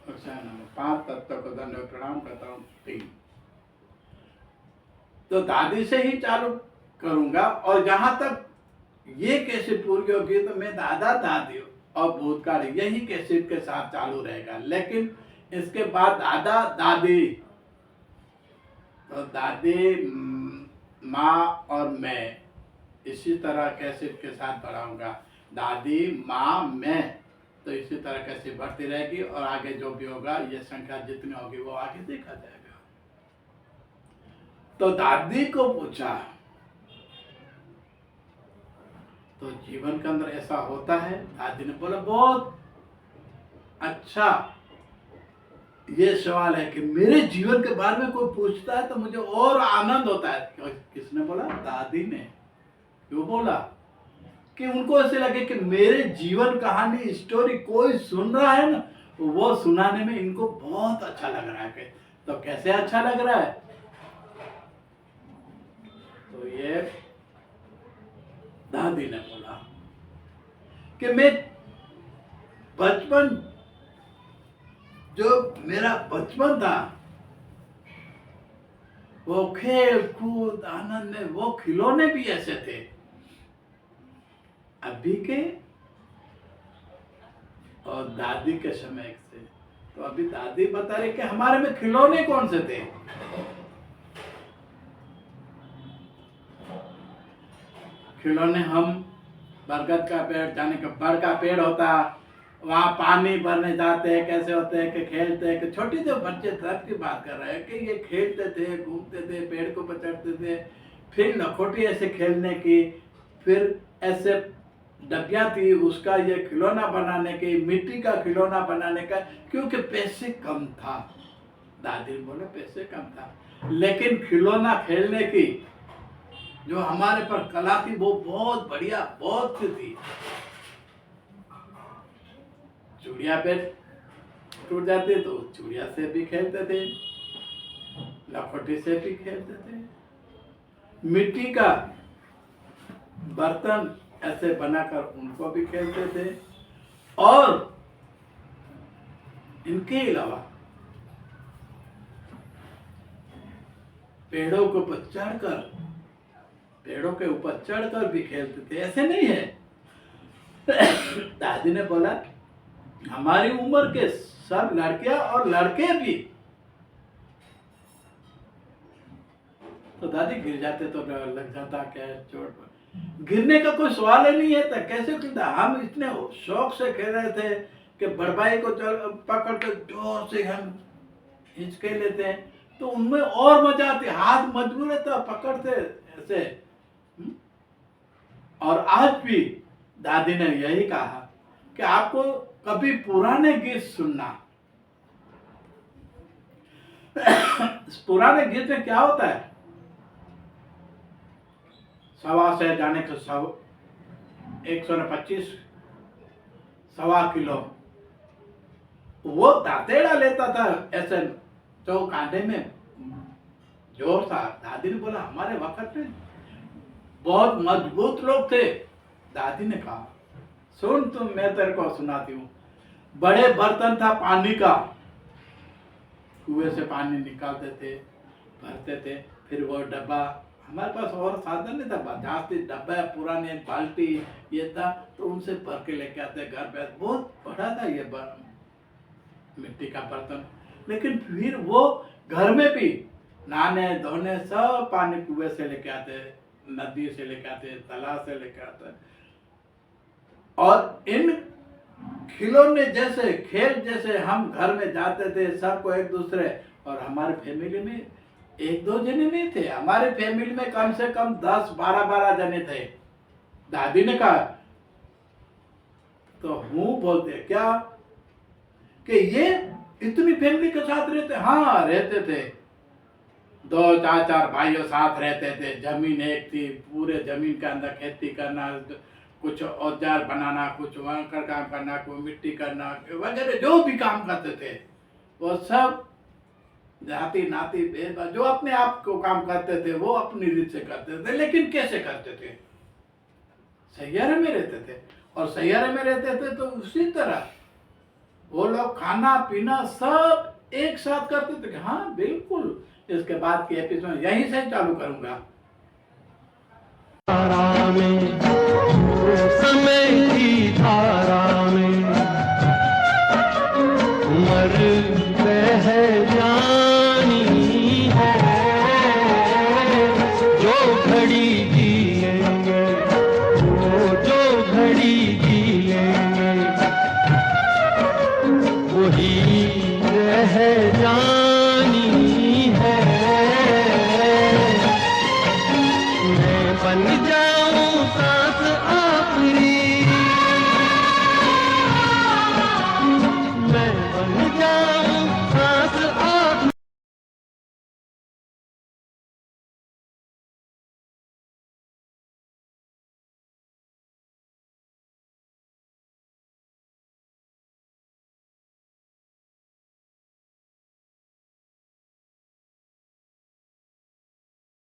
अच्छा, 5 तत्व को दंडवत प्रणाम करता हूँ। 3 तो दादी से ही चालू करूंगा, और जहां तक ये कैसे पूरी होगी तो मैं दादा दादी और भूतकाल यही कैसेट के साथ चालू रहेगा। लेकिन इसके बाद दादा दादी, तो दादी माँ और मैं इसी तरह कैसेट के साथ बढ़ाऊंगा। दादी माँ मैं, तो इसी तरह कैसे बढ़ती रहेगी, और आगे जो भी होगा ये संख्या जितनी होगी वो आगे देखा जाएगा। तो दादी को पूछा, तो जीवन के अंदर ऐसा होता है? दादी ने बोला बहुत अच्छा ये सवाल है कि मेरे जीवन के बारे में कोई पूछता है तो मुझे और आनंद होता है। किसने बोला? दादी ने। क्यों बोला? कि उनको ऐसे लगे कि मेरे जीवन कहानी स्टोरी कोई सुन रहा है ना, वो सुनाने में इनको बहुत अच्छा लग रहा है। तो कैसे अच्छा लग रहा है? तो ये दादी ने बोला कि मैं बचपन, जो मेरा बचपन था वो खेल कूद आनंद में, वो खिलौने भी ऐसे थे अभी के और दादी के समय से। तो अभी दादी बता रही कि हमारे में खिलौने कौन से थे। खिलौने हम बरगद का पेड़, जाने का बड़ का पेड़ होता, वहां पानी भरने जाते हैं, कैसे होते हैं कि खेलते हैं कि छोटे जो बच्चे तब की बात कर रहे हैं कि ये खेलते थे, घूमते थे, पेड़ को पकड़ते थे, फिर लखोटी ऐसे खेलने की, फिर ऐसे डबिया थी उसका ये खिलौना बनाने की, मिट्टी का खिलौना बनाने का, क्योंकि पैसे कम था। दादी बोले पैसे कम था, लेकिन खिलौना खेलने की जो हमारे पर कला थी वो बहुत बढ़िया, बहुत सी थी। चूड़िया पे टूट जाती तो चूड़िया से भी खेलते थे, लखोटी से भी खेलते थे, मिट्टी का बर्तन ऐसे बनाकर उनको भी खेलते थे, और इनके अलावा पेड़ों के ऊपर चढ़कर, पेड़ों के ऊपर चढ़कर भी खेलते थे। ऐसे नहीं है। दादी ने बोला हमारी उम्र के सब लड़कियां और लड़के भी। तो दादी गिर जाते तो लग जाता क्या चोट पर, गिरने का कोई सवाल ही नहीं है। तो कैसे गिरता? हम इतने शौक से खेल रहे थे कि बड़भाई को पकड़ कर जोर से हम हिचके लेते हैं, तो उनमें और मजा आती, हाथ मजबूत रहता, पकड़ते ऐसे। और आज भी दादी ने यही कहा कि आपको कभी पुराने गीत सुनना। पुराने गीत में क्या होता है? सवा से जाने के 125 सवा किलो वो दातेड़ा लेता था ऐसे, तो कांधे में जोर था। दादी ने बोला हमारे वक्त में बहुत मजबूत लोग थे। दादी ने कहा सुन तुम, मैं तेरे को सुनाती हूँ। बड़े बर्तन था पानी का, कुएं से पानी निकालते थे, भरते थे, फिर वो डब्बा, हमारे पास और साधन नहीं था, जाते डब्बा पुराने बाल्टी ये था, तो उनसे भर के लेके आते घर पे। बहुत बड़ा था ये मिट्टी का बर्तन। लेकिन फिर वो घर में भी नहाने धोने सब पानी कुएं से लेके आते, नदी से लेके आते, तालाब से लेके आते। और इन खिलौने जैसे खेल जैसे हम घर में जाते थे सबको एक दूसरे, और हमारे फैमिली में एक दो जने नहीं थे, हमारे फैमिली में कम से कम 10-12 जने थे। दादी ने कहा तो हूँ बोलते क्या कि ये इतनी फैमिली के साथ रहते? हाँ रहते थे, 2-4 भाइयों साथ रहते थे, जमीन एक थी, पूरे जमीन के अंदर खेती करना, कुछ औजार बनाना, कुछ वहाँ काम करना, कोई मिट्टी करना वगैरह जो भी काम करते थे वो सब जाति नाती भेदभाव जो अपने आप को काम करते थे वो अपनी रीत से करते थे। लेकिन कैसे करते थे? सैयारे में रहते थे, और सैयारे में रहते थे तो उसी तरह वो लोग खाना पीना सब एक साथ करते थे कि हाँ बिल्कुल, इसके बाद की एपिसोड यहीं से चालू करूंगा। धारा में, समय की धारा में मर है जानी है, जो घड़ी जिएंगे वो जो घड़ी जिएंगे वही